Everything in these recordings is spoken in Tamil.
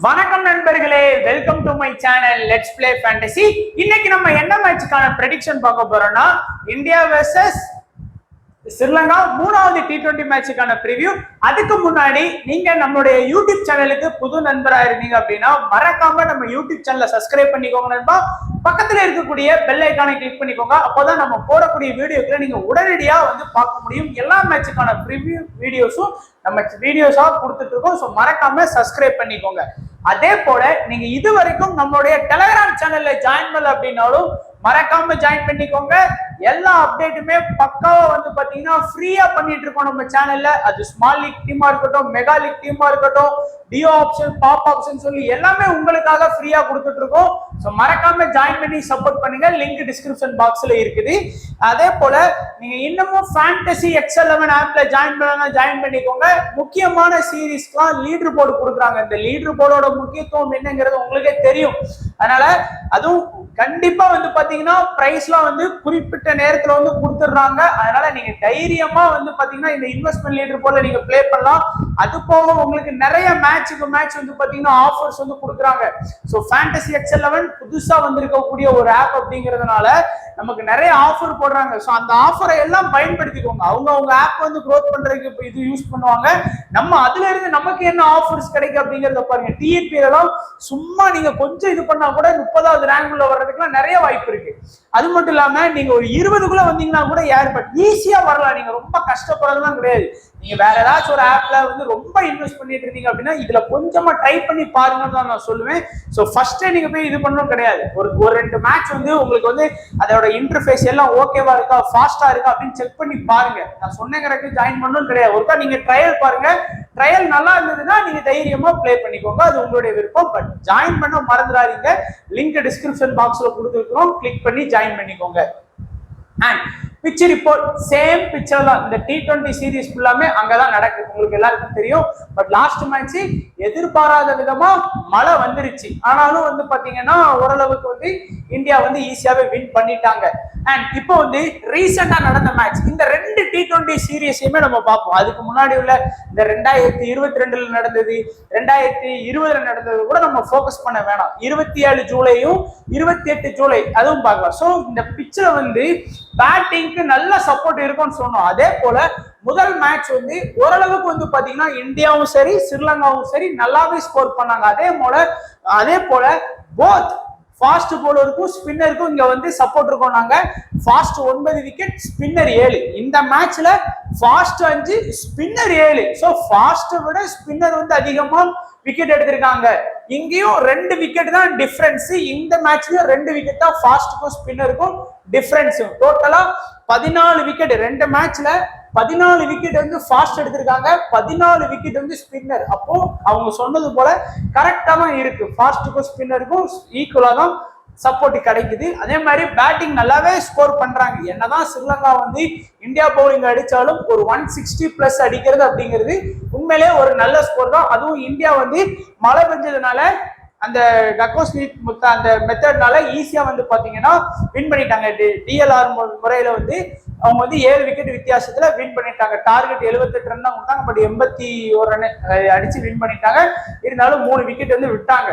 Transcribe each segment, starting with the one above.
வணக்கம் நண்பர்களே, welcome to my channel let's play fantasy. இன்னைக்கு நம்ம என்ன மேட்சுக்கான ப்ரெடிக்ஷன் பார்க்க போறோம்னா இந்தியா வெர்சஸ் ஸ்ரீலங்கா மூணாவது T20 மேட்சுக்கான ப்ரிவியூ. அதுக்கு முன்னாடி நீங்க நம்மளுடைய யூடியூப் சேனலுக்கு புது நண்பரா இருந்தீங்க அப்படின்னா மறக்காம நம்ம யூடியூப் சேனலை சப்ஸ்கிரைப் பண்ணிக்கோங்க நண்பா. பக்கத்துல இருக்கக்கூடிய பெல் ஐக்கானை கிளிக் பண்ணிக்கோங்க. அப்போதான் நம்ம போடக்கூடிய வீடியோக்களை நீங்க உடனடியா பார்க்க முடியும். எல்லா மேட்சுக்கான ப்ரிவியூ வீடியோஸும் நம்ம வீடியோஸா கொடுத்துட்டு இருக்கோம். ஸோ மறக்காம சப்ஸ்கிரைப் பண்ணிக்கோங்க. அதே போல நீங்க இது வரைக்கும் நம்மளுடைய டெலிகிராம் சேனல்ல ஜாயின் பண்ணல அப்படின்னாலும் மறக்காம ஜாயின் பண்ணிக்கோங்க. எல்லா அப்டேட்டுமே பக்காவா பாத்தீங்கன்னா ஃப்ரீயா பண்ணிட்டு இருக்கோம் நம்ம சேனல்ல. அது ஸ்மால் லீக் டீமா இருக்கட்டும், மெகா லீக் டீமா இருக்கட்டும், டியோ ஆப்ஷன், டாப் ஆப்ஷன் சொல்லி எல்லாமே உங்களுக்காக ஃப்ரீயா கொடுத்துட்டு இருக்கோம். ஸோ மறக்காம ஜாயின் பண்ணி சப்போர்ட் பண்ணுங்க. லிங்க் டிஸ்கிரிப்ஷன் பாக்ஸ்ல இருக்குது. அதே போல நீங்க இன்னமும் ஃபேண்டசி X11 ஆப்ல ஜாயின் பண்ணா ஜாயின் பண்ணிக்கோங்க. முக்கியமான சீரீஸ்க்குலாம் லீடர் போர்டு கொடுக்குறாங்க. இந்த லீடர் போர்டோட முக்கியத்துவம் என்னங்கிறது உங்களுக்கே தெரியும். அதனால அதுவும் கண்டிப்பா பாத்தீங்கன்னா பிரைஸ்லாம் குறிப்பிட்ட நேரத்துல கொடுத்துடுறாங்க. அதனால நீங்க தைரியமா பாத்தீங்கன்னா இந்த இன்வெஸ்ட்மெண்ட் லீடர் போல நீங்க பிளே பண்ணலாம். அது போக உங்களுக்கு நிறைய மேட்சுக்கு மேட்ச் பாத்தீங்கன்னா ஆஃபர்ஸ் கொடுக்குறாங்க. ஸோ ஃபேண்டசி X11 புதுசா வந்திருக்கக்கூடிய ஒரு ஆப் அப்படிங்கிறதுனால நமக்கு நிறைய ஆஃபர் போடுறாங்க. ஸோ அந்த ஆஃபரை எல்லாம் பயன்படுத்திக்கோங்க. அவங்க ஆப் க்ரோத் பண்றதுக்கு இப்போ இது யூஸ் பண்ணுவாங்க. நம்ம அதுல இருந்து நமக்கு என்ன ஆஃபர்ஸ் கிடைக்கும் அப்படிங்கிறத பாருங்க. டிஎன்பி எல்லாம் சும்மா நீங்க கொஞ்சம் இது பண்ணா கூட 30வது ரேங்க்ல வர்றதுக்குலாம் நிறைய வாய்ப்பு இருக்கு. அது மட்டும் இல்லாம நீங்க ஒரு 20க்குள்ள வந்தீங்கன்னா கூட ஏர்பட் ஈஸியா வரலாம். நீங்க ரொம்ப கஷ்டப்படுறதுலாம் கிடையாது. நீங்க வேற ஏதாச்சும் ஒரு ஆப்ல ரொம்ப இன்வெஸ்ட் பண்ணிட்டு இருந்தீங்க அப்படின்னா இதுல கொஞ்சமா ட்ரை பண்ணி பாருங்கன்னு தான் நான் சொல்லுவேன். ஸோ ஃபர்ஸ்டே நீங்க போய் இது பண்ணணும் கிடையாது. ஒரு ரெண்டு மேட்ச் உங்களுக்கு அதோட இன்டர்ஃபேஸ் எல்லாம் ஓகேவா இருக்கா, ஃபாஸ்டா இருக்கா அப்படின்னு செக் பண்ணி பாருங்க. நான் சொன்னேங்கிறக்கு ஜாயின் பண்ணணும் கிடையாது. ஒருக்கா நீங்க ட்ரையல் பாருங்க. ட்ரையல் நல்லா இருந்ததுன்னா நீங்க தைரியமா பிளே பண்ணிக்கோங்க. அது உங்களுடைய விருப்பம். பட் ஜாயின் பண்ண மறந்துடாதீங்க. லிங்க் டிஸ்கிரிப்ஷன் பாக்ஸ்ல கொடுத்துருக்கோம். கிளிக் பண்ணி ஜாயின் பண்ணிக்கோங்க. And pitch report same picture தான். இந்த T20 சீரீஸ் ஃபுல்லாமே அங்கதான் நடக்குது. உங்களுக்கு எல்லாருக்கும் தெரியும். பட் லாஸ்ட் மேட்ச் எதிர்பாராத விதமா மழை வந்துருச்சு. ஆனாலும் பாத்தீங்கன்னா ஓரளவுக்கு இந்தியா ஈஸியாவே வின் பண்ணிட்டாங்க. அண்ட் இப்போ ரீசெண்டா நடந்த மேட்ச் இந்த ரெண்டு T20 சீரீஸையுமே நம்ம பார்ப்போம். அதுக்கு முன்னாடி உள்ள இந்த 2022 நடந்தது, 2020 நடந்தது கூட நம்ம ஃபோக்கஸ் பண்ண வேணாம். 27 ஜூலையும் 28 ஜூலை அதுவும் பார்க்கலாம். ஸோ இந்த பிச்சில் பேட்டிங்க்கு நல்ல சப்போர்ட் இருக்கும்னு சொன்னோம். அதே போல முதல் மேட்ச் ஓரளவுக்கு பாத்தீங்கன்னா இந்தியாவும் சரி ஸ்ரீலங்காவும் சரி நல்லாவே ஸ்கோர் பண்ணாங்க. அதே போல போத் ஃபாஸ்ட் போலருக்கும் ஸ்பின்னருக்கும் இங்க சப்போர்ட் இருக்கோம். நாங்க ஃபாஸ்ட் 9 விக்கெட், ஸ்பின்னர் 7. இந்த மேட்ச்ல ஃபாஸ்ட் 5, ஸ்பின்னர் 7. ஸோ ஃபாஸ்ட் விட ஸ்பின்னர் அதிகமா விக்கெட் எடுத்திருக்காங்க. இங்கேயும் 2 விக்கெட் தான் டிஃபரன்ஸ். இந்த மேட்ச்லயும் 2 விக்கெட் தான் ஃபாஸ்ட்டுக்கும் ஸ்பின்னருக்கும் டிஃபரன்ஸ். டோட்டலா 14 விக்கெட். 2 மேட்ச்ல 14 விக்கெட் ஃபாஸ்ட் எடுத்திருக்காங்க, 14 விக்கெட் ஸ்பின்னர். அப்போ அவங்க சொன்னது போல கரெக்டா தான் இருக்கு. ஃபாஸ்ட்டுக்கும் ஸ்பின்னருக்கும் ஈக்குவலா தான் சப்போர்ட் கிடைக்குது. அதே மாதிரி பேட்டிங் நல்லாவே ஸ்கோர் பண்றாங்க. என்னதான் ஸ்ரீலங்கா இந்தியா பவுலிங் அடிச்சாலும் ஒரு 160+ அடிக்கிறது அப்படிங்கிறது உண்மையிலே ஒரு நல்ல ஸ்கோர் தான். அதுவும் இந்தியா மழை பெஞ்சதுனால அந்த டக்கோஸ்மித் அந்த மெத்தட்னால ஈஸியா பாத்தீங்கன்னா வின் பண்ணிட்டாங்க. டிஎல்ஆர் முறையில அவங்க 7 விக்கெட் வித்தியாசத்துல வின் பண்ணிட்டாங்க. டார்கெட் 78 ரன் தான் கொடுத்தாங்க. பட் 81 ரன் அடிச்சு வின் பண்ணிட்டாங்க. இருந்தாலும் 3 விக்கெட் விட்டாங்க.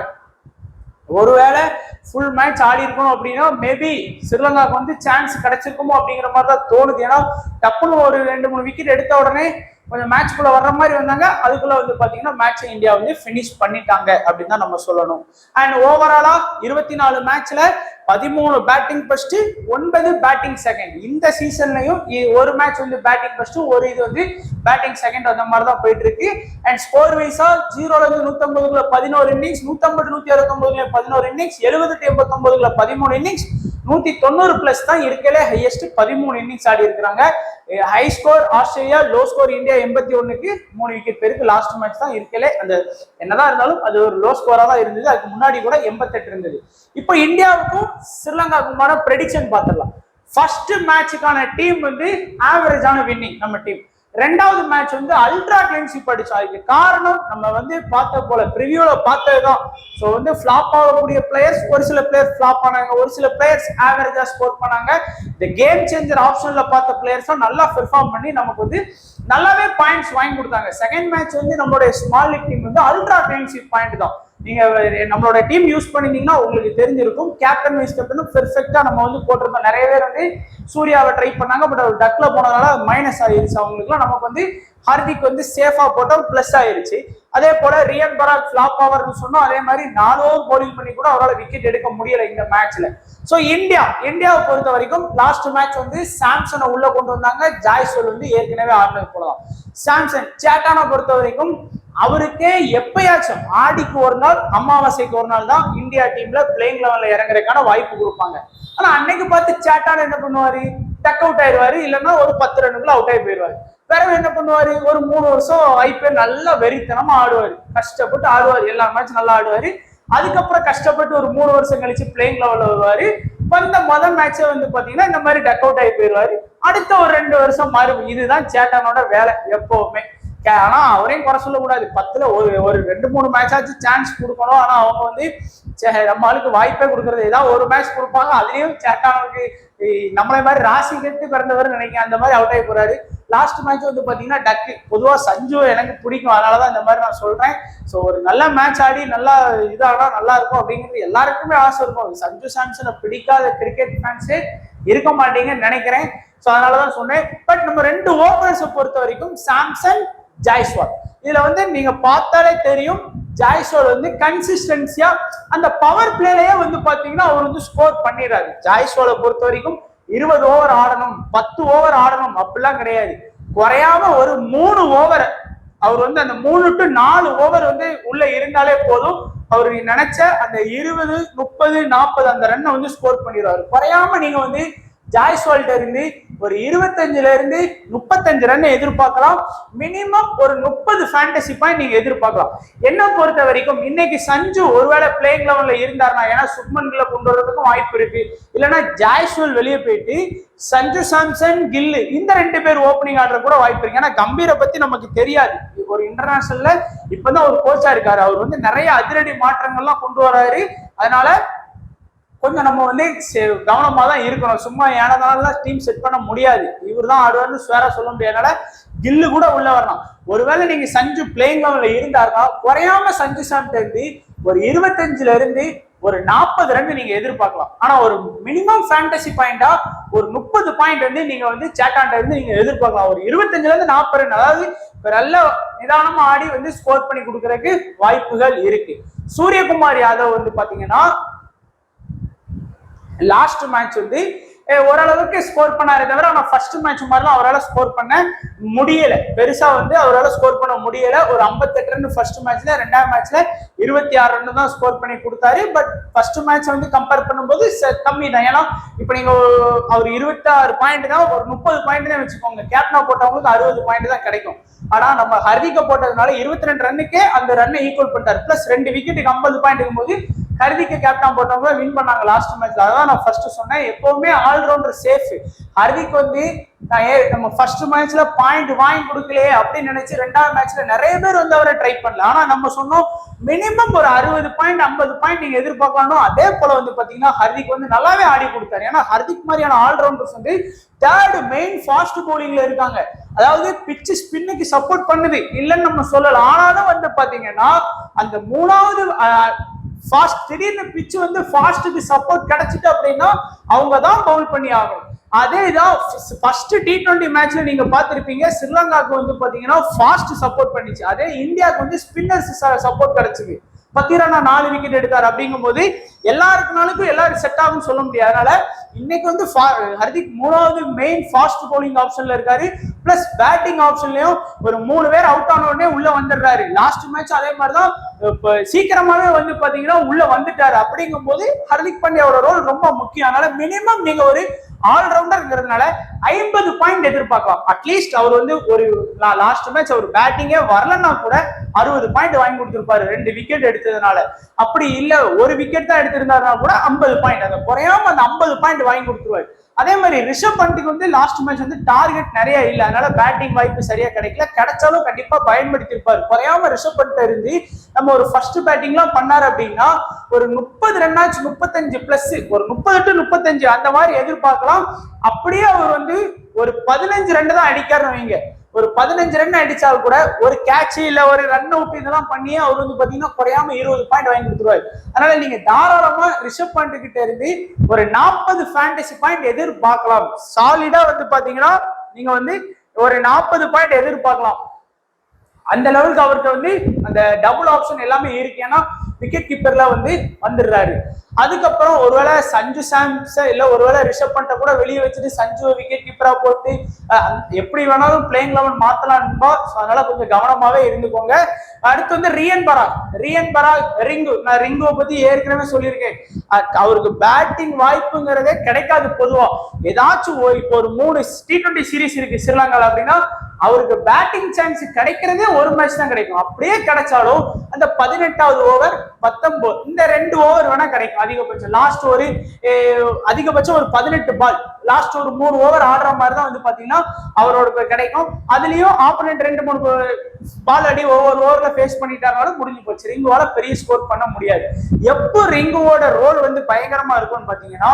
ஒருவேளை ஃபுல் மேட்ச் ஆடி இருக்கணும் அப்படின்னா மேபி ஸ்ரீலங்காவுக்கு சான்ஸ் கிடைச்சிருக்குமோ அப்படிங்கிற மாதிரி தான் தோணுது. ஏன்னா டப்புன்னு ஒரு 2-3 விக்கெட் எடுத்த உடனே கொஞ்சம் மேட்ச்குள்ள வர்ற மாதிரி வந்தாங்க. அதுக்குள்ள பாத்தீங்கன்னா மேட்ச் இந்தியா பினிஷ் பண்ணிட்டாங்க அப்படின்னு தான் நம்ம சொல்லணும். அண்ட் ஓவராலா 24 மேட்ச்ல 13 பேட்டிங் ஃபர்ஸ்ட், 9 பேட்டிங் செகண்ட். இந்த சீசன்லயும் ஒரு மேட்ச் பேட்டிங் ஃபர்ஸ்ட், ஒரு இது பேட்டிங் செகண்ட் அந்த மாதிரி தான் போயிட்டு இருக்கு. அண்ட் ஸ்கோர் வைஸா 0ல இருந்து 150 11 இன்னிங்ஸ், 150 169 11 இன்னிங்ஸ், 70 89 13 இன்னிங்ஸ், 190+ தான் இருக்கலே ஹையஸ்ட் 13 இன்னிங்ஸ் ஆடி இருக்கிறாங்க. High score Australia, low score India 81க்கு 3 விக்கெட் பேருக்கு. லாஸ்ட் மேட்ச் தான் இருக்கலே அந்த என்னதான் இருந்தாலும் அது ஒரு லோ ஸ்கோரா தான் இருந்தது. அதுக்கு முன்னாடி கூட 88 இருந்தது. இப்போ இந்தியாவுக்கும் ஸ்ரீலங்காவுக்குமான ப்ரெடிக்ஷன் பார்த்துடலாம். ஃபர்ஸ்ட் மேட்சுக்கான டீம் ஆவரேஜான வின்னிங் நம்ம டீம். ரெண்டாவது மேட்ச் அல்ட்ரா கிளீன்ஷிப் அடிச்சா. இதுக்கு காரணம் நம்ம பார்த்த போல ப்ரிவியூல பார்த்ததுதான். ஸோ ஃபிளாப் ஆகக்கூடிய பிளேயர்ஸ், ஒரு சில பிளேயர்ஸ் ஃபிளாப் ஆனாங்க, ஒரு சில பிளேயர்ஸ் ஆவரேஜா ஸ்கோர் பண்ணாங்க. இந்த கேம் சேஞ்சர் ஆப்ஷன்ல பார்த்த பிளேயர்ஸும் நல்லா பெர்ஃபார்ம் பண்ணி நமக்கு நல்லாவே பாயிண்ட்ஸ் வாங்கி கொடுத்தாங்க. செகண்ட் மேட்ச் நம்மளுடைய small league team ultra clean sheet point தான். நீங்க நம்மளோட டீம் யூஸ் பண்ணிருந்தீங்கன்னா உங்களுக்கு தெரிஞ்சிருக்கும். கேப்டன் வைஸ் கேப்டனும் பெர்ஃபெக்டா நம்ம வந்து போட்டிருந்தோம். நிறைய பேர் வந்து சூர்யாவை ட்ரை பண்ணாங்க, பட் அவர் டக்ல போனதால மைனஸ் ஆயிருச்சு அவங்களுக்குலாம். நமக்கு வந்து ஹார்திக் வந்து சேஃபா போட்டோம், பிளஸ் ஆயிருச்சு. அதே போல ரியன் பராக் ஃபிளாப் ஓவர்னு சொன்னோம். அதே மாதிரி 4 ஓவர் போலிங் பண்ணி கூட அவரால் விக்கெட் எடுக்க முடியல இந்த மேட்ச்ல. சோ இந்தியாவை பொறுத்த வரைக்கும் லாஸ்ட் மேட்ச் வந்து சாம்சனை உள்ள கொண்டு வந்தாங்க. ஜாய்ஸ்வால் வந்து ஏற்கனவே ஆடினது போலதான். சாம்சன் சேட்டானை பொறுத்த வரைக்கும் அவருக்கே எப்பயாச்சும் ஆடிக்கு ஒரு நாள் அமாவாசைக்கு ஒரு நாள் தான் இந்தியா டீம்ல பிளேயிங் லெவல்ல இறங்குறதுக்கான வாய்ப்பு கொடுப்பாங்க. ஆனா அன்னைக்கு பார்த்து சேட்டான என்ன பண்ணுவாரு, டக் அவுட் ஆயிடுவாரு, இல்லைன்னா ஒரு 10 ரன்னுக்குள்ள அவுட் ஆகி போயிடுவாரு. பிறகு என்ன பண்ணுவாரு, ஒரு 3 வருஷம் ஐபிஎல் நல்லா வெறித்தனமா ஆடுவாரு, கஷ்டப்பட்டு ஆடுவாரு, எல்லா மேட்ச் நல்லா ஆடுவாரு. அதுக்கப்புறம் கஷ்டப்பட்டு ஒரு 3 வருஷம் கழிச்சு பிளேயிங் லெவல்ல வருவாரு. வந்த முதல் மேட்ச வந்து பாத்தீங்கன்னா இந்த மாதிரி டக் அவுட் ஆகி போயிடுவாரு. அடுத்த ஒரு 2 வருஷம் மறுபடியும். இதுதான் சேட்டானோட வேலை எப்பவுமே. ஆனா அவரையும் குறை சொல்லக்கூடாது. 10ல ஒரு 2-3 மேட்ச் ஆச்சு சான்ஸ் கொடுக்கணும். ஆனா அவங்க வந்து நம்ம ஆளுக்கு வாய்ப்பே கொடுக்கறது ஏதாவது ஒரு மேட்ச் கொடுப்பாங்க. அதுலயும் சேட்டானுக்கு நம்மளை மாதிரி ராசி கட்டு பிறந்தவர் நினைக்கிறேன், அந்த மாதிரி அவுட் ஆகி போறாரு. லாஸ்ட் மேட்ச் வந்து பாத்தீங்கன்னா டக்கு. பொதுவா சஞ்சு எனக்கு பிடிக்கும், அதனாலதான் இந்த மாதிரி நான் சொல்றேன். ஸோ ஒரு நல்ல மேட்ச் ஆடி நல்லா இதானா நல்லா இருக்கும் அப்படிங்கிறது எல்லாருக்குமே ஆசை இருக்கும். சஞ்சு சாம்சனை பிடிக்காத கிரிக்கெட் ஃபேன்ஸே இருக்க மாட்டீங்கன்னு நினைக்கிறேன். ஸோ அதனாலதான் சொன்னேன். பட் நம்ம 2 ஓபனர்ஸை பொறுத்த வரைக்கும் சாம்சன், ஜாய்ஸ்வால், இதுல வந்து நீங்க பார்த்தாலே தெரியும் ஜாய்ஸ்வால் வந்து கன்சிஸ்டன்சியா அந்த பவர் பிளேலயே வந்து பாத்தீங்கன்னா அவர் வந்து ஸ்கோர் பண்ணிடுறாரு. ஜாய்ஸ்வாலை பொறுத்த வரைக்கும் 20 ஓவர் ஆடணும், 10 ஓவர் ஆடணும் அப்படிலாம் கிடையாது. குறையாம ஒரு 3 ஓவர் அவர் வந்து அந்த 3 to 4 ஓவர் வந்து உள்ள இருந்தாலே போதும். அவருக்கு நினைச்ச அந்த 20, 30, 40 அந்த ரன்னை வந்து ஸ்கோர் பண்ணிடுவாரு. குறையாம நீங்க வந்து ஜாய்ஸ்வால்ட்ட இருந்து ஒரு 25ல இருந்து 35 ரன் எதிர்பார்க்கலாம். மினிமம் ஒரு 30 ஃபேண்டசி பாயிண்ட் நீங்க எதிர்பார்க்கலாம். என்ன பொறுத்த வரைக்கும் இன்னைக்கு சஞ்சு ஒருவேளை பிளேயிங் லெவல்ல இருந்தாருன்னா, ஏன்னா சுப்மன் கில்ல கொண்டு வரதுக்கும் வாய்ப்பு இருக்கு, இல்லைன்னா ஜாய்ஸ்வால் வெளியே போயிட்டு சஞ்சு சாம்சன், கில்லு இந்த 2 பேர் ஓப்பனிங் ஆடுற கூட வாய்ப்பு இருக்கு. ஏன்னா கம்பீரை பத்தி நமக்கு தெரியாது. ஒரு இன்டர்நேஷனல்ல இப்பதான் ஒரு கோச்சா இருக்காரு. அவர் வந்து நிறைய அதிரடி மாற்றங்கள்லாம் கொண்டு வராரு. அதனால கொஞ்சம் நம்ம வந்து கவனமா தான் இருக்கணும். சும்மா ஏனதானலாம் டீம் செட் பண்ண முடியாது. இவர் தான் ஆடுவார்னு ஸ்வேரா சொல்ல முடியாதனால கில்லு கூட உள்ள வரலாம். ஒருவேளை நீங்க சஞ்சு பிளேயிங் லெவல்ல இருந்தாருன்னா குறையாம சஞ்சு சாம்சன் இருந்து ஒரு 25ல இருந்து ஒரு 40 ரன் நீங்க எதிர்பார்க்கலாம். ஆனா ஒரு மினிமம் ஃபேண்டசி பாயிண்டா ஒரு 30 பாயிண்ட் வந்து நீங்க வந்து சேட்டான்ட்ட இருந்து நீங்க எதிர்பார்க்கலாம். ஒரு 25ல இருந்து 40 ரன், அதாவது நல்ல நிதானமா ஆடி வந்து ஸ்கோர் பண்ணி கொடுக்கறதுக்கு வாய்ப்புகள் இருக்கு. சூரியகுமார் யாதவ் வந்து பாத்தீங்கன்னா லாஸ்ட் மேட்ச் வந்து ஓரளவுக்கு ஸ்கோர் பண்ணாரே தவிர, ஆனா ஃபர்ஸ்ட் மேட்ச் மாதிரிலாம் அவரால் ஸ்கோர் பண்ண முடியல. பெருசா வந்து அவரால் ஸ்கோர் பண்ண முடியல. ஒரு 58 ரன் ஃபர்ஸ்ட் மேட்ச்ல, 2ஆம் மேட்ச்ல 26 ரன் தான் ஸ்கோர் பண்ணி கொடுத்தாரு. பட் ஃபர்ஸ்ட் மேட்ச் வந்து கம்பேர் பண்ணும்போது கம்மி தான். ஏன்னா இப்ப நீங்க அவர் 26 பாயிண்ட் தான், ஒரு 30 பாயிண்ட் தான் வச்சுக்கோங்க. கேப்டனா போட்டவங்களுக்கு 60 பாயிண்ட் தான் கிடைக்கும். ஆனா நம்ம ஹர்திக்க போட்டதுனால 22 ரன்னுக்கே அந்த ரன்னை ஈக்குவல் பண்ணிட்டாரு. பிளஸ் 2 விக்கெட்டுக்கு 50 பாயிண்ட் இருக்கும்போது ஹர்திக்க கேப்டன் போட்டவங்க வின் பண்ணாங்க லாஸ்ட் மேட்ச்ல. அதான் நான் ஃபர்ஸ்ட் சொன்னேன், எப்பவுமே ஆல்ரவுண்டர் சேஃப். ஹர்திக் வந்து நம்ம ஃபர்ஸ்ட் மேட்ச்ல பாயிண்ட் வாங்கி கொடுக்கலையே அப்படின்னு நினைச்சு 2ஆம் மேட்ச்ல நிறைய பேர் வந்து அவரை ட்ரை பண்ணல. ஆனா நம்ம சொன்னோம் மினிமம் ஒரு 60 பாயிண்ட் 50 பாயிண்ட் நீங்க எதிர்பார்க்கணும். அதே போல வந்து பாத்தீங்கன்னா ஹர்திக் வந்து நல்லாவே ஆடி கொடுத்தாரு. ஏன்னா ஹர்திக் மாதிரியான ஆல்ரவுண்டர்ஸ் வந்து தேர்ட் மெயின் ஃபாஸ்ட் போலிங்ல இருக்காங்க. அதாவது பிட்ச் ஸ்பின்னுக்கு சப்போர்ட் பண்ணுது இல்லைன்னு நம்ம சொல்லலாம். ஆனாலும் வந்து பாத்தீங்கன்னா அந்த 3வது ஃபாஸ்ட் திடீர்னு பிட்ச் வந்து ஃபாஸ்ட்டுக்கு சப்போர்ட் கிடைச்சிட்டு அப்படின்னா அவங்க தான் பவுல் பண்ணி ஆகணும். அதேதான் ஃபர்ஸ்ட் T20 மேட்ச்ல நீங்க பார்த்திருப்பீங்க, ஸ்ரீலங்காவுக்கு வந்து பாத்தீங்கன்னா ஃபாஸ்ட் சப்போர்ட் பண்ணிச்சு. அதே இந்தியாவுக்கு வந்து ஸ்பின்னர்ஸ் சப்போர்ட் கிடைச்சது. 10 ரன்னா 4 விக்கெட் எடுத்தார். அப்படிங்கும் போது எல்லாருக்கும் எல்லாரும் செட் ஆகும்னு சொல்ல முடியாது. அதனால இன்னைக்கு வந்து ஹர்திக் 3வது மெயின் ஃபாஸ்ட் போலிங் ஆப்ஷன்ல இருக்காரு. பிளஸ் பேட்டிங் ஆப்ஷன்லயும் ஒரு 3 பேர் அவுட் ஆன உடனே உள்ள வந்துடுறாரு. லாஸ்ட் மேட்ச் அதே மாதிரிதான் சீக்கிரமாவே வந்து பாத்தீங்கன்னா உள்ள வந்துட்டாரு. அப்படிங்கும் போது ஹர்திக் பாண்டியாவோட ரோல் ரொம்ப முக்கியம். அதனால மினிமம் நீங்க ஒரு ஆல்ரவுண்டர்ங்கிறதுனால 50 பாயிண்ட் எதிர்பார்க்கலாம். அட்லீஸ்ட் அவர் வந்து ஒரு லாஸ்ட் மேட்ச் அவர் பேட்டிங்கே வரலன்னா கூட 60 பாயிண்ட் வாங்கி கொடுத்திருப்பாரு 2 விக்கெட் எடுத்ததுனால. அப்படி இல்ல ஒரு விக்கெட் தான் எடுத்திருந்தாருன்னா கூட 50 பாயிண்ட், அதை குறையாம அந்த 50 பாயிண்ட் வாங்கி கொடுத்துருவாரு. அதே மாதிரி ரிஷப் பண்ட்டுக்கு வந்து லாஸ்ட் மேட்ச் வந்து டார்கெட் நிறைய இல்லை, அதனால பேட்டிங் வாய்ப்பு சரியா கிடைக்கல. கிடைச்சாலும் கண்டிப்பா பயன்படுத்திருப்பாரு. குறையாம ரிஷப் பண்ட் இருந்து நம்ம ஒரு ஃபர்ஸ்ட் பேட்டிங்லாம் பண்ணாரு அப்படின்னா ஒரு 30 ரன்னாச்சு 35 பிளஸ் ஒரு 30 to 35 அந்த மாதிரி எதிர்பார்க்கலாம். அப்படியே அவர் வந்து ஒரு 15 ரன் தான் அடிக்காருன்னு வைங்க, ஒரு 15 ரன் அடிச்சால் கூட ஒரு கேட்ச் இல்ல ஒரு ரன் அவுட் இதெல்லாம் பண்ணியே அவர் வந்து பாத்தீங்கன்னா குறையாம 20 பாயிண்ட் வாங்கி கொடுத்துருவாரு. அதனால நீங்க தாராளமா ரிஷப் பண்ட் கிட்ட இருந்து ஒரு 40 ஃபேண்டசி பாயிண்ட் எதிர்பார்க்கலாம். சாலிடா வந்து பாத்தீங்கன்னா நீங்க வந்து ஒரு 40 பாயிண்ட் எதிர்பார்க்கலாம். அந்த லெவலுக்கு அவருக்கு வந்து அந்த டபுள் ஆப்ஷன் எல்லாமே இருக்கு. ஏன்னா விக்கெட் கீப்பர்ல வந்து வந்துடுறாரு. அதுக்கப்புறம் ஒருவேளை சஞ்சு சாம்சன் இல்ல ஒருவேளை ரிஷப் பண்ட கூட வெளியே வச்சுட்டு சஞ்சு விக்கெட் கீப்பரா போட்டு எப்படி வேணாலும் பிளேயிங் 11 மாத்தலாம்பா. அதனால கொஞ்சம் கவனமாவே இருந்துக்கோங்க. அடுத்து வந்து ரியன் பராக் ரிங்கு. நான் ரிங்குவை பத்தி ஏற்கனவே சொல்லியிருக்கேன். அவருக்கு பேட்டிங் வாய்ப்புங்கிறதே கிடைக்காது. பொதுவா ஏதாச்சும் இப்போ ஒரு 3 T20 சீரீஸ் இருக்கு ஸ்ரீலங்கால அப்படின்னா அவருக்கு பேட்டிங் சான்ஸ் கிடைக்கிறதே ஒரு மேட்ச் தான் கிடைக்கும். அப்படியே கிடைச்சாலும் அந்த 18வது ஓவர் 19 இந்த 2 ஓவர் வேணா கிடைக்கும் அதிகபட்சம். லாஸ்ட் ஒரு அதிகபட்சம் ஒரு 18 பால் லாஸ்ட் ஒரு 3 ஓவர் ஆடுற மாதிரி தான் வந்து பாத்தீங்கன்னா அவரோட கிடைக்கும். அதுலயும் ஆப்போனன்ட் 2-3 பால் அடி ஒவ்வொரு ஓவர்ல ஃபேஸ் பண்ணிட்டாங்கனாலும் முடிஞ்சு போச்சு. ரிங்குவால பெரிய ஸ்கோர் பண்ண முடியாது. எப்போ ரிங்குவோட ரோல் வந்து பயங்கரமா இருக்கும்னு பாத்தீங்கன்னா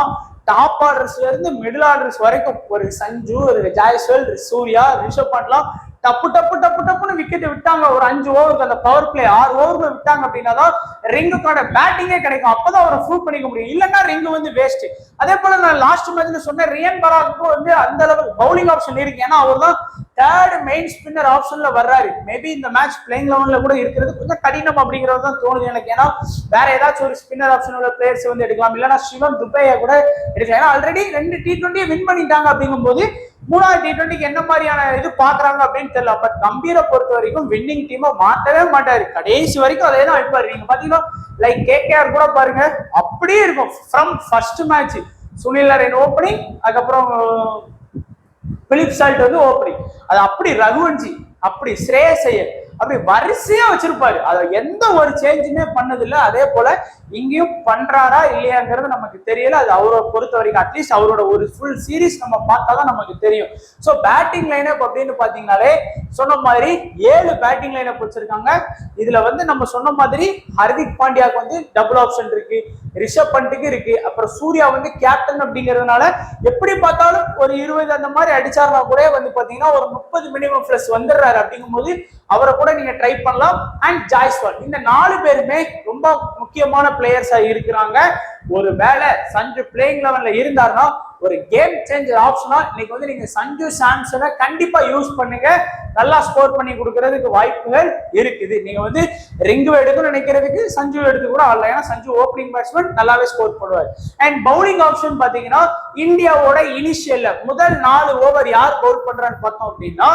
டாப் ஆர்டர்ஸ்ல இருந்து மிடில் ஆர்டர்ஸ் வரைக்கும் ஒரு சஞ்சு, ஒரு ஜாய்ஸ்வால், சூர்யா, ரிஷப் பண்ட்லாம் டப்புன்னு விக்கெட் விட்டாங்க. ஒரு 5 ஓவருக்கு அந்த பவர் பிளே 6 ஓவருக்கு விட்டாங்க அப்படின்னா தான் ரிங்குக்கான பேட்டிங்கே கிடைக்கும். அப்பதான் அவரை ப்ரூவ் பண்ணிக்க முடியும். இல்லைன்னா ரிங்கு வந்து வேஸ்ட். அதே போல நான் லாஸ்ட் மேட்ச்ல சொன்னேன் ரியன் பராக்கும் வந்து அந்த அளவுக்கு பவுலிங் ஆப்ஷன் இருக்கு. ஏன்னா அவர் தான் தேர்ட் மெயின் ஸ்பின்னர் ஆப்ஷன்ல வர்றாரு. மேபி இந்த மேட்ச் பிளேயிங் 11ல கூட இருக்கிறது கொஞ்சம் கடினம் அப்படிங்கிறது தான் தோணுது எனக்கு. ஏன்னா வேற ஏதாச்சும் ஒரு ஸ்பின்னர் ஆப்ஷன் உள்ள பிளேயர்ஸ் வந்து எடுக்கலாம். இல்லைன்னா சிவம் துபையை கூட எடுக்கலாம். ஏன்னா ஆல்ரெடி 2 T20 வின் பண்ணிட்டாங்க. அப்படிங்கும் போது 3வது T20க்கு என்ன மாதிரியான இது பாக்குறாங்க அப்படின்னு தெரியல. பட் கம்பீரை பொறுத்த வரைக்கும் வின்னிங் டீமை மாட்டவே மாட்டாரு. கடைசி வரைக்கும் அதே தான் வைப்பாரு. நீங்க பாத்தீங்கன்னா லைக் கேகேஆர் கூட பாருங்க அப்படியே இருக்கும். From first match Sunil Naren opening, அதுக்கப்புறம் பிலிப் சால்ட் வந்து ஓப்பனிங், அது அப்படி ரகுவன்ஜி, அப்படி ஸ்ரேயஸ் ஐயர், அப்படி வரிசையா வச்சிருப்பாரு. அதை எந்த ஒரு சேஞ்சுமே பண்ணதில்லை. அதே போல இங்கேயும் பண்றாரா இல்லையாங்கிறது நமக்கு தெரியல. அது அவரை பொறுத்த வரைக்கும் அட்லீஸ்ட் அவரோட ஒரு ஃபுல் சீரீஸ் நம்ம பார்த்தாதான் நமக்கு தெரியும். ஸோ பேட்டிங் லைனப் அப்படின்னு பாத்தீங்கன்னாலே சொன்ன மாதிரி 7 பேட்டிங் லைனப் வச்சிருக்காங்க. இதுல வந்து நம்ம சொன்ன மாதிரி ஹர்திக் பாண்டியாவுக்கு வந்து டபுள் ஆப்ஷன் இருக்கு, ரிஷப் பண்ட்டுக்கு இருக்கு, அப்புறம் சூர்யா வந்து கேப்டன் அப்படிங்கிறதுனால எப்படி பார்த்தாலும் ஒரு 20 அந்த மாதிரி அடிச்சாருனா கூட வந்து பாத்தீங்கன்னா ஒரு 30 மினிமம் பிளஸ் வந்துடுறாரு. அப்படிங்கும் போது அவரை கூட நீங்க ட்ரை பண்ணலாம். அண்ட் ஜாய்ஸ்வால், இந்த 4 பேருமே ரொம்ப முக்கியமான பிளேயர்ஸா இருக்கிறாங்க. ஒரு வேளை சஞ்சு பிளேயிங் 11ல இருந்தாருன்னா ஒரு கேம் சேஞ்சர் ஆப்ஷனா இன்னைக்கு வந்து நீங்க சஞ்சு சாம்சனை கண்டிப்பா யூஸ் பண்ணுங்க. நல்லா ஸ்கோர் பண்ணி கொடுக்கறதுக்கு வாய்ப்புகள் இருக்குது. நீங்க வந்து ரிங்கு எடுக்கணும்னு நினைக்கிறதுக்கு சஞ்சு எடுத்து கூட ஆடலாம். ஏன்னா சஞ்சு ஓப்பனிங் பேட்ஸ்மேன் நல்லாவே ஸ்கோர் பண்ணுவார். அண்ட் பவுலிங் ஆப்ஷன் பாத்தீங்கன்னா இந்தியாவோட இனிஷியல்ல முதல் 4 ஓவர் யார் பவுல் பண்றான்னு பார்த்தோம் அப்படின்னா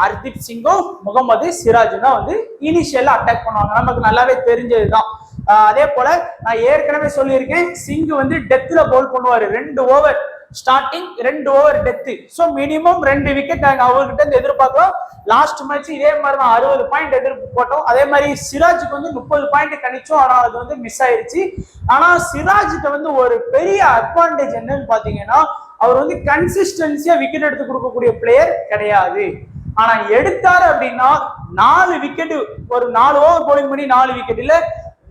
ஹர்தீப் சிங்கும் முகமது சிராஜும் தான் வந்து இனிஷியல்ல அட்டாக் பண்ணுவாங்க. நமக்கு நல்லாவே தெரிஞ்சதுதான். அதே போல நான் ஏற்கனவே சொல்லியிருக்கேன், சிங்கு வந்து டெத்ல பவுல் பண்ணுவாரு. 2 over starting, 2 over death. So minimum 2 wicket நாங்கள் அவர்கிட்ட இருந்து எதிர்பார்க்கிறோம். லாஸ்ட் மேட்ச் இதே மாதிரி தான் 60 பாயிண்ட் எதிர்பார்த்தோம். அதே மாதிரி சிராஜுக்கு வந்து 30 பாயிண்ட் கணிச்சோம். ஆனால் அது வந்து மிஸ் ஆயிடுச்சு. ஆனா சிராஜுக்கு வந்து ஒரு பெரிய அட்வான்டேஜ் என்னன்னு பாத்தீங்கன்னா அவர் வந்து கன்சிஸ்டன்சியா விக்கெட் எடுத்து கொடுக்கக்கூடிய பிளேயர் கிடையாது. ஆனா எடுத்தாரு அப்படின்னா 4 விக்கெட், ஒரு 4 ஓவர் போலிங் பண்ணி 4 விக்கெட், இல்ல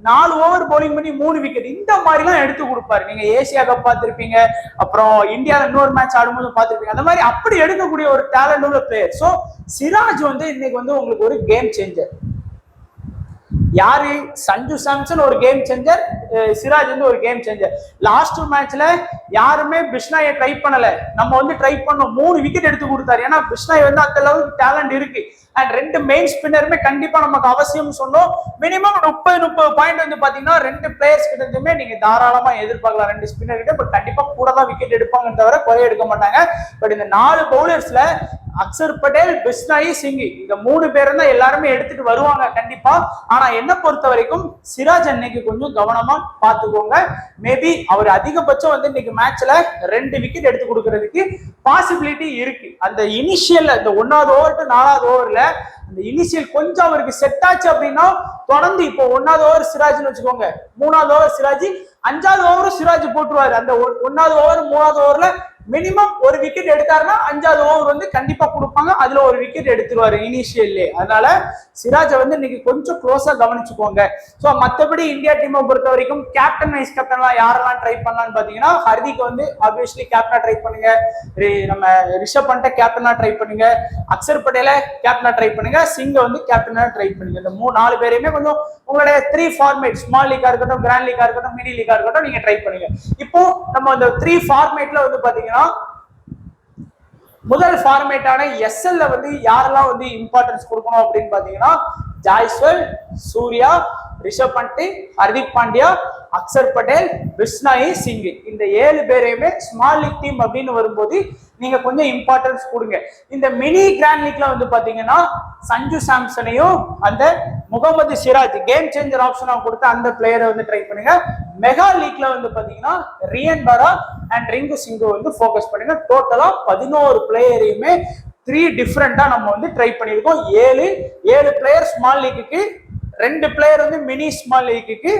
4 ஓவர் போலிங் பண்ணி 3 விக்கெட், இந்த மாதிரி எல்லாம் எடுத்து கொடுப்பாரு. நீங்க ஏசியா கப் பார்த்திருப்பீங்க, அப்புறம் இந்தியாவில் இன்னொரு மேட்ச் ஆடும்போது பார்த்திருப்பீங்க. அந்த மாதிரி அப்படி எடுக்கக்கூடிய ஒரு டேலண்ட் உள்ள பிளேயர். ஸோ சிராஜ் வந்து இன்னைக்கு வந்து உங்களுக்கு ஒரு கேம் சேஞ்சர். யாரு? சஞ்சு சாம்சன் ஒரு கேம் சேஞ்சர், சிராஜ் வந்து ஒரு கேம் சேஞ்சர். லாஸ்ட் மேட்ச்ல யாருமே பிஷ்னாயை ட்ரை பண்ணல, நம்ம வந்து ட்ரை பண்ணோம். 3 விக்கெட் எடுத்து கொடுத்தாரு. ஏன்னா பிஷ்னாய் வந்து அந்த லெவலுக்கு டேலண்ட் இருக்கு. அண்ட் 2 மெயின் ஸ்பின்னருமே கண்டிப்பா நமக்கு அவசியம் சொன்னோம். மினிமம் 30 பாயிண்ட் வந்து பாத்தீங்கன்னா 2 பிளேயர்ஸ் கிட்ட இருந்துமே நீங்க தாராளமா எதிர்பார்க்கலாம். 2 ஸ்பின்னர் கிட்ட பட் கண்டிப்பா கூட தான் விக்கெட் எடுப்பாங்க தவிர குறைய எடுக்க மாட்டாங்க. பட் இந்த 4 பவுலர்ஸ்ல அக்சர் பட்டேல், பிஷ்னாயி, சிங், இந்த 3 பேரும் தான் எல்லாருமே எடுத்துட்டு வருவாங்க கண்டிப்பா. ஆனா என்ன பொறுத்த வரைக்கும் சிராஜ் அன்னைக்கு கொஞ்சம் கவனமா பாத்துக்கோங்க. மேபி அவர் அதிகபட்சம் வந்து இன்னைக்கு மேட்ச்ல 2 விக்கெட் எடுத்து கொடுக்கறதுக்கு பாசிபிலிட்டி இருக்கு. அந்த இனிஷியல் இந்த 1வது ஓவர் டு 4வது ஓவர்ல அந்த இனிஷியல் கொஞ்சம் அவருக்கு செட் ஆச்சு அப்படின்னா தொடர்ந்து இப்போ 1வது ஓவர் சிராஜ்னு வச்சுக்கோங்க, 3வது ஓவர் சிராஜ், 5வது ஓவரும் சிராஜ் போட்டுருவாரு. அந்த 1வது ஓவர் 3வது ஓவர்ல மினிமம் ஒரு விக்கெட் எடுத்தாருன்னா 5வது ஓவர் வந்து கண்டிப்பா கொடுப்பாங்க, அதுல ஒரு விக்கெட் எடுத்துருவாரு இனிஷியல்லே. அதனால சிராஜை வந்து இன்னைக்கு கொஞ்சம் க்ளோஸா கவனிச்சுக்கோங்க. ஸோ மற்றபடி இந்தியா டீமை பொறுத்த வரைக்கும் கேப்டன் வைஸ் கேப்டன்லாம் யாரெல்லாம் ட்ரை பண்ணலாம்னு பாத்தீங்கன்னா, ஹர்திக் வந்து ஆப்வியஸ்லி கேப்டனா ட்ரை பண்ணுங்க, நம்ம ரிஷப் பண்ட கேப்டனா ட்ரை பண்ணுங்க, அக்சர் பட்டேல கேப்டனா ட்ரை பண்ணுங்க, சிங்க வந்து கேப்டனா ட்ரை பண்ணுங்க. இந்த 4 பேரையுமே கொஞ்சம் உங்களுடைய 3 ஃபார்மேட், ஸ்மால் லீக்கா இருக்கட்டும், கிராண்ட் லீக்கா இருக்கட்டும், மினி லீக்கா இருக்கட்டும், நீங்க ட்ரை பண்ணுங்க. இப்போ நம்ம அந்த 3 ஃபார்மேட்ல வந்து பாத்தீங்கன்னா, முதல் ஃபார்மேட்டான எஸ்எல்ல வந்து யாரெல்லாம் வந்து இம்பார்ட்டன்ஸ் கொடுக்கணும் அப்படின்னு பாத்தீங்கன்னா, ஜாய்ஸ்வல், சூர்யா, ரிஷப் பண்ட், ஹர்திக் பாண்டியா, அக்சர் பட்டேல், பிஷ்னாயி, சிங், இந்த 7 பேரையுமே ஸ்மால் லீக் டீம் அப்படின்னு வரும்போது நீங்க கொஞ்சம் இம்பார்ட்டன்ஸ் கொடுங்க. இந்த மினி கிராண்ட் லீக்ல வந்து பாத்தீங்கன்னா சஞ்சு சாம்சனையும் அந்த முகமது சிராஜ் கேம் சேஞ்சர் ஆப்ஷனா கொடுத்த அந்த பிளேயரை வந்து ட்ரை பண்ணுங்க. மெகா லீக்ல வந்து பாத்தீங்கன்னா ரியன் பரா அண்ட் ரிங்கு சிங்கு வந்து ஃபோக்கஸ் பண்ணுங்க. டோட்டலா 11 பிளேயரையுமே 3 டிஃப்ரெண்டா நம்ம வந்து ட்ரை பண்ணியிருக்கோம். 7 பிளேயர் ஸ்மால் லீக்குக்கு, 2 பிளேயர் வந்து மினி ஸ்மால் லீக்குக்கு,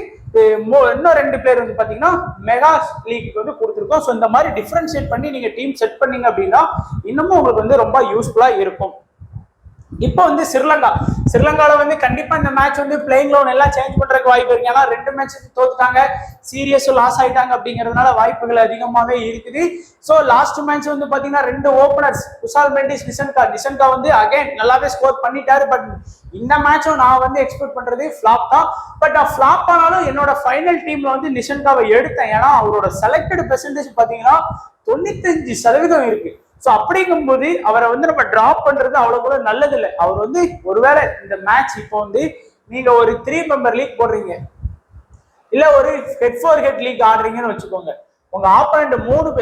இன்னும் 2 பேர் வந்து பாத்தீங்கன்னா மெகா லீக்கு வந்து கொடுத்துருக்கோம். ஸோ இந்த மாதிரி டிஃபரன்ஷியேட் பண்ணி நீங்க டீம் செட் பண்ணீங்க அப்படின்னா இன்னமும் உங்களுக்கு வந்து ரொம்ப யூஸ்ஃபுல்லா இருக்கும். இப்போ வந்து ஸ்ரீலங்கால வந்து கண்டிப்பா இந்த மேட்ச் வந்து பிளேயிங் லோன் எல்லாம் சேஞ்ச் பண்றதுக்கு வாய்ப்பு இருக்கு. ஏன்னா 2 மேட்ச் தோத்துட்டாங்க, சீரியஸும் லாஸ் ஆயிட்டாங்க அப்படிங்கிறதுனால வாய்ப்புகள் அதிகமாவே இருக்குது. ஸோ லாஸ்ட் மேட்ச் வந்து பாத்தீங்கன்னா 2 ஓபனர்ஸ் குஷால் மெண்டிஸ், நிஷன்கா வந்து அகைன் நல்லாவே ஸ்கோர் பண்ணிட்டாரு. பட் இந்த மேட்சும் நான் வந்து எக்ஸ்பெக்ட் பண்றது ஃபிளாப் தான். பட் ஃபிளாப் ஆனாலும் என்னோட ஃபைனல் டீம்ல வந்து நிஷன்காவை எடுத்தேன். ஏன்னா அவரோட செலக்டட் பெர்சன்டேஜ் பாத்தீங்கன்னா 95% இருக்கு. ஸோ அப்படிங்கும்போது அவரை வந்து நம்ம டிராப் பண்றது அவ்வளவு கூட நல்லது இல்லை. அவர் வந்து ஒருவேளை இந்த மேட்ச் இப்போ வந்து நீங்க ஒரு 3 மெம்பர் லீக் போடுறீங்க, இல்ல ஒரு ஹெட் ஃபார் ஹெட் லீக் ஆடுறீங்கன்னு வச்சுக்கோங்க. உங்க ஆப்போனன்ட்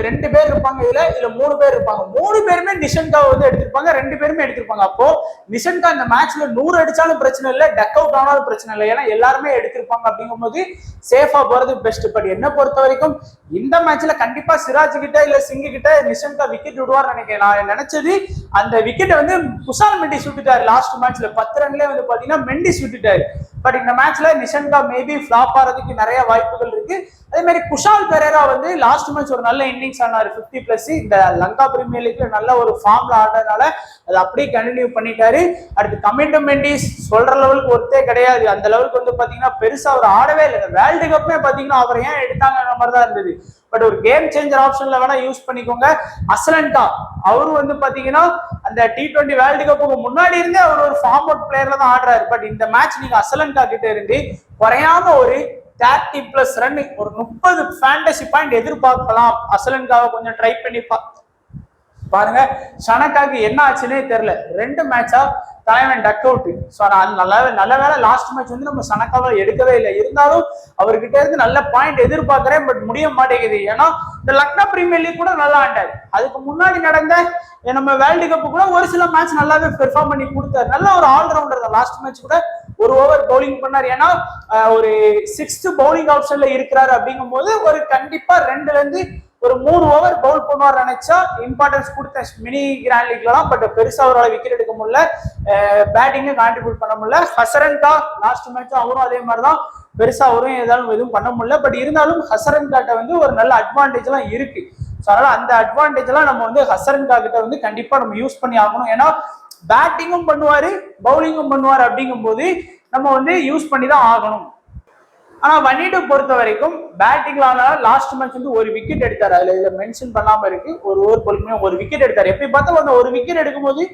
2 பேர் இருப்பாங்க, இதுல 3 பேர் இருப்பாங்க. 3 பேருமே நிஷன்கா வந்து எடுத்திருப்பாங்க, 2 பேருமே எடுத்திருப்பாங்க. அப்போ நிஷன்கா இந்த மேட்ச்ல 100 அடிச்சாலும் பிரச்சனை இல்லை, டக் அவுட் ஆனாலும் பிரச்சனை இல்லை. ஏன்னா எல்லாருமே எடுத்திருப்பாங்க. அப்படிங்கும்போது சேஃபா போறது பெஸ்ட். பட் என்ன பொறுத்த வரைக்கும் இந்த மேட்ச்ல கண்டிப்பா சிராஜ் கிட்ட இல்ல சிங்கு கிட்ட நிஷன்கா விக்கெட் விடுவார் நினைக்கிறேன். நான் நினைச்சது அந்த விக்கெட்டை வந்து குஷால் மெண்டிஸ் விட்டுட்டாரு. லாஸ்ட் மேட்ச்ல 10 ரன்ல வந்து பாத்தீங்கன்னா மெண்டிஸ் விட்டுட்டாரு. பட் இந்த மேட்ச்ல நிஷன்கா மேபி ஃபிளாப் ஆறதுக்கு நிறைய வாய்ப்புகள் இருக்கு. அதே மாதிரி குஷால் பெரேரா வந்து லாஸ்ட் மேட்ச் ஒரு நல்ல இன்னிங்ஸ் ஆனாரு, 50+. இந்த லங்கா பிரீமியர் லீக்ல நல்ல ஒரு ஃபார்ம்ல ஆடுறதுனால அதை அப்படியே கண்டினியூ பண்ணிட்டாரு. அடுத்து கமிண்டோ மெண்டிஸ் சொல்ற லெவலுக்கு ஒருத்தே கிடையாது. அந்த லெவலுக்கு வந்து பாத்தீங்கன்னா பெருசா அவர் ஆடவே இல்லை. வேர்ல்டு கப்மே பாத்தீங்கன்னா அவர் ஏன் எடுத்தாங்க மாதிரி தான் இருந்தது. பட் ஒரு கேம் சேஞ்சர் ஆப்ஷன்ல வேணா யூஸ் பண்ணிக்கோங்க. அஸ்லன்கா அவரு வந்து பாத்தீங்கன்னா அந்த T20 வேர்ல்டு கப்புக்கு முன்னாடி இருந்தே அவர் ஒரு ஃபார்ம் அவுட் பிளேயர்ல தான் ஆடுறாரு. பட் இந்த மேட்ச் நீங்க அஸ்லன்கா கிட்ட இருந்து குறையாம ஒரு 30+ ரன், ஒரு 30 ஃபேண்டசி பாயிண்ட் எதிர்பார்க்கலாம். அஸ்லன்காவை கொஞ்சம் ட்ரை பண்ணி பாருங்க. ஷனக்காக்கு என்ன ஆச்சுன்னே தெரியல, 2 மேட்சா தலைவன் டக் அவுட். ஸோ நல்ல வேலை லாஸ்ட் மேட்ச் வந்து நம்ம சனக்காவை எடுக்கவே இல்லை. இருந்தாலும் அவர்கிட்ட இருந்து நல்ல பாயிண்ட் எதிர்பார்க்கிறேன், பட் முடிய மாட்டேங்குது. ஏன்னா இந்த லக்னோ பிரீமியர் லீக் கூட நல்லா ஆண்டாரு. அதுக்கு முன்னாடி நடந்த நம்ம வேர்ல்டு கப்பு கூட ஒரு சில மேட்ச் நல்லாவே பெர்ஃபார்ம் பண்ணி கொடுத்தாரு. நல்ல ஒரு ஆல்ரவுண்டர் தான். லாஸ்ட் மேட்ச் கூட ஒரு ஓவர் பவுலிங் பண்ணார். ஏன்னா ஒரு 6th பவுலிங் ஆப்ஷன்ல இருக்கிறாரு. அப்படிங்கும் போது ஒரு கண்டிப்பா 2ல இருந்து ஒரு 3 ஓவர் பவுல் பண்ணுவார் நினைச்சா இம்பார்ட்டன்ஸ் கொடுத்த மினி கிராண்ட் லீக்லாம். பட் பெருசா அவரால் விக்கெட் எடுக்க முடியல, பேட்டிங்கு கான்ட்ரிபியூட் பண்ண முடியல. ஹசரன்கா லாஸ்ட் மேட்சும் அவரும் அதே மாதிரிதான், பெருசா அவரும் எதுவும் பண்ண முடியல. பட் இருந்தாலும் ஹசரன்காட்ட வந்து ஒரு நல்ல அட்வான்டேஜ் எல்லாம் இருக்கு. ஸோ அதனால அந்த அட்வான்டேஜ் எல்லாம் நம்ம வந்து ஹசரன்கா கிட்ட வந்து கண்டிப்பா நம்ம யூஸ் பண்ணி ஆகணும். ஏன்னா பேட்டிங்கும் பண்ணுவாரு, பவுலிங்கும் பண்ணுவாரு. அப்படிங்கும் போது நம்ம வந்து யூஸ் பண்ணி தான் ஆகணும். ஆனா வன்னிடை பொறுத்த வரைக்கும் பேட்டிங்ல லாஸ்ட் மேட்ச் வந்து ஒரு விக்கெட் எடுத்தாரு. அதுல இதுல மென்ஷன் பண்ணாம இருக்கு, ஒரு ஓவர் பொறுமையா ஒரு விக்கெட் எடுத்தாரு. எப்படி பார்த்தா அந்த ஒரு விக்கெட் எடுக்கும்போது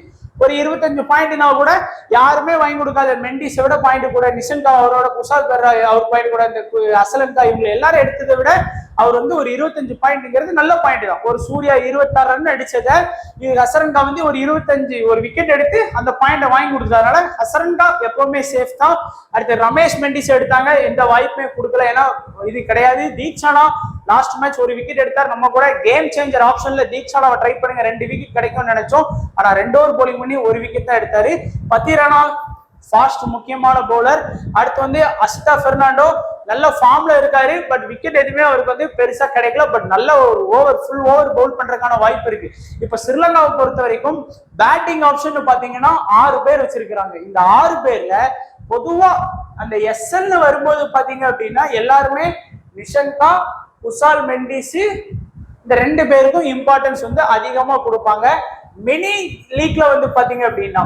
ஒரு 25 பாயிண்ட்னா கூட யாருமே வாங்கி கொடுக்காத மெண்டிஸை விட பாயிண்ட் கூட, நிஷன்கா அவரோட, குஷால் பெரேரா அவர் பாயிண்ட் கூட, இந்த அஸ்லன்கா இவங்க எல்லாரும் எடுத்ததை விட அவர் வந்து ஒரு 25 பாயிண்ட்ங்கிறது நல்ல பாயிண்ட் தான். ஒரு சூர்யா 26 ரன் அடிச்சதை ஹசரன்கா வந்து ஒரு 25 ஒரு விக்கெட் எடுத்து அந்த பாயிண்ட வாங்கி கொடுத்ததுனால ஹசரன்கா எப்பவுமே சேஃப் தான். அடுத்து ரமேஷ் மெண்டிஸ் எடுத்தாங்க, எந்த வாய்ப்புமே கொடுக்கல. ஏன்னா இது கிடையாது. தீக்ஷானா லாஸ்ட் மேட்ச் ஒரு விக்கெட் எடுத்தார். நம்ம கூட கேம் சேஞ்சர் ஆப்ஷன்ல தீக்ஷானாவை ட்ரை பண்ணுங்க, 2 விக்கெட் கிடைக்கும்னு நினைச்சோம். ஆனா 2 ஓவர் போலிங் பண்ணி ஒரு விக்கெட் தான் எடுத்தாரு. பத்திரனா ஃபாஸ்ட் முக்கியமான பவுலர். அடுத்து வந்து அஸ்தா பெர்னாண்டோ நல்ல ஃபார்ம்ல இருக்காரு. பட் விக்கெட் எதுவுமே அவருக்கு வந்து பெருசா கிடைக்கல. பட் நல்ல ஒரு ஓவர் ஃபுல் ஓவர் பவுல் பண்றதுக்கான வாய்ப்பு இருக்கு. இப்ப ஸ்ரீலங்காவை பொறுத்த வரைக்கும் பேட்டிங் ஆப்ஷன் பாத்தீங்கன்னா 6 பேர் வச்சிருக்கிறாங்க. இந்த 6 பேர்ல பொதுவா அந்த எஸ்எல்னு வரும்போது பாத்தீங்க அப்படின்னா எல்லாருமே நிஷன்கா, குஷால் மெண்டிஸ், இந்த ரெண்டு பேருக்கும் இம்பார்ட்டன்ஸ் வந்து அதிகமா கொடுப்பாங்க. மினி லீக்ல வந்து பாத்தீங்க அப்படின்னா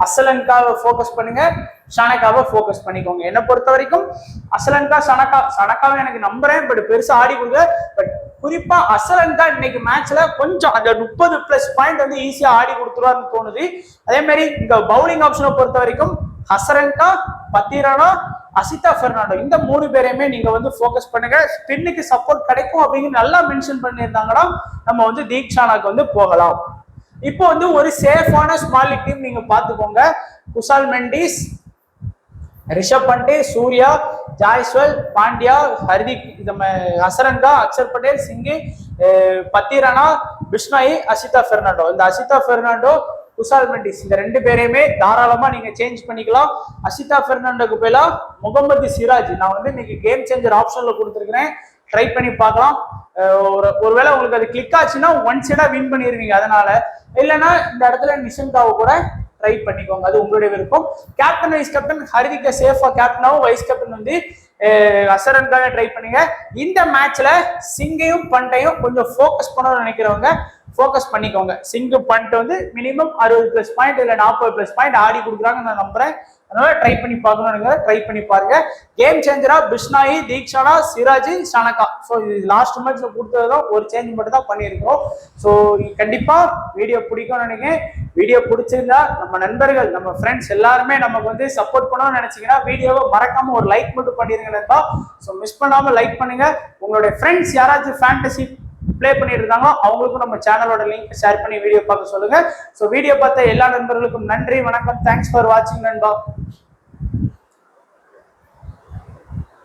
அசலன்காவை ஃபோக்கஸ் பண்ணுங்க, ஷனகாவை ஃபோக்கஸ் பண்ணிக்கோங்க. என்ன பொறுத்த வரைக்கும் அசலன்கா சனகாவை எனக்கு நம்புறேன், பட் பெருசா ஆடி கொடுங்க. பட் குறிப்பா அசலன்கா இன்னைக்கு மேட்ச்ல கொஞ்சம் அந்த 30+ பாயிண்ட் வந்து ஈஸியா ஆடி கொடுத்துருவாருன்னு தோணுது. அதே மாதிரி இந்த பவுலிங் ஆப்ஷனை பொறுத்த வரைக்கும் ஹசரன்கா, பத்திரானா, அசிதா பெர்னாண்டோ இந்த 3 பேரையுமே நீங்க வந்து ஃபோக்கஸ் பண்ணுங்க. ஸ்பின்னுக்கு சப்போர்ட் கிடைக்கும் அப்படின்னு நல்லா மென்ஷன் பண்ணியிருந்தாங்கன்னா நம்ம வந்து தீக்ஷானாக்கு வந்து போகலாம். இப்போ வந்து ஒரு சேஃபான ஸ்மால் லீக் டீம் நீங்க பாத்துக்கோங்க. குஷால் மெண்டிஸ், ரிஷப் பண்டே, சூர்யா, ஜாய்ஸ்வல், பாண்டியா, ஹர்திக், ஹசரங்கா, அக்ஷர் பட்டேல், சிங்கு, பத்திரானா, பிஷ்னாயி, அசிதா பெர்னாண்டோ. இந்த அசிதா பெர்னாண்டோ, குஷால் மெண்டிஸ் இந்த 2 பேரையுமே தாராளமா நீங்க சேஞ்ச் பண்ணிக்கலாம். அசிதா பெர்னாண்டோக்கு பதிலா முகமது சிராஜ் நான் வந்து இன்னைக்கு கேம் சேஞ்சர் ஆப்ஷன்ல கொடுத்துருக்கிறேன், ட்ரை பண்ணி பார்க்கலாம். ஒருவேளை உங்களுக்கு அது கிளிக் ஆச்சுன்னா ஒன் சைடா வின் பண்ணிருவீங்க. அதனால இல்லைன்னா இந்த இடத்துல நிஷங்காவை கூட ட்ரை பண்ணிக்கோங்க, அது உங்களுடைய விருப்பம். கேப்டன் வைஸ் கேப்டன் ஹர்திக்க சேஃபா கேப்டனாவும், வைஸ் கேப்டன் வந்து அசரன்காக ட்ரை பண்ணுங்க. இந்த மேட்ச்ல சிங்கையும் பண்டையும் கொஞ்சம் ஃபோக்கஸ் பண்ணணும்னு நினைக்கிறவங்க ஃபோக்கஸ் பண்ணிக்கோங்க. சிங்கு பண்ட் வந்து மினிமம் 60+ பாயிண்ட் இல்லை 40+ பாயிண்ட் ஆடி கொடுக்குறாங்கன்னு நான் நம்புறேன். அதனால ட்ரை பண்ணி பார்க்கணும்னு ட்ரை பண்ணி பாருங்க. கேம் சேஞ்சரா பிஷ்னாயி, தீக்ஷானா, சிராஜ், ஷனகா. ஸோ இது லாஸ்ட் மேட்ச்ல கொடுத்ததுதான் ஒரு சேஞ்ச் மட்டும் தான் பண்ணியிருக்கோம். ஸோ கண்டிப்பா வீடியோ பிடிக்கும்னு நினைக்கிறேன். வீடியோ பிடிச்சிருந்தா நம்ம நண்பர்கள், நம்ம ஃப்ரெண்ட்ஸ் எல்லாருமே நமக்கு வந்து சப்போர்ட் பண்ணணும்னு நினைச்சீங்கன்னா வீடியோவை மறக்காம ஒரு லைக் மட்டும் பண்ணிருங்க நண்பா. ஸோ மிஸ் பண்ணாம லைக் பண்ணுங்க. உங்களுடைய ஃப்ரெண்ட்ஸ் யாராச்சும் ஃபேண்டசி பிளே பண்ணிட்டு இருந்தாங்க அவங்களுக்கும் நம்ம சேனலோட லிங்க் ஷேர் பண்ணி வீடியோ பார்க்க சொல்லுங்க. ஸோ வீடியோ பார்த்த எல்லா நண்பர்களுக்கும் நன்றி, வணக்கம். தேங்க்ஸ் ஃபார் வாட்சிங் நண்பா.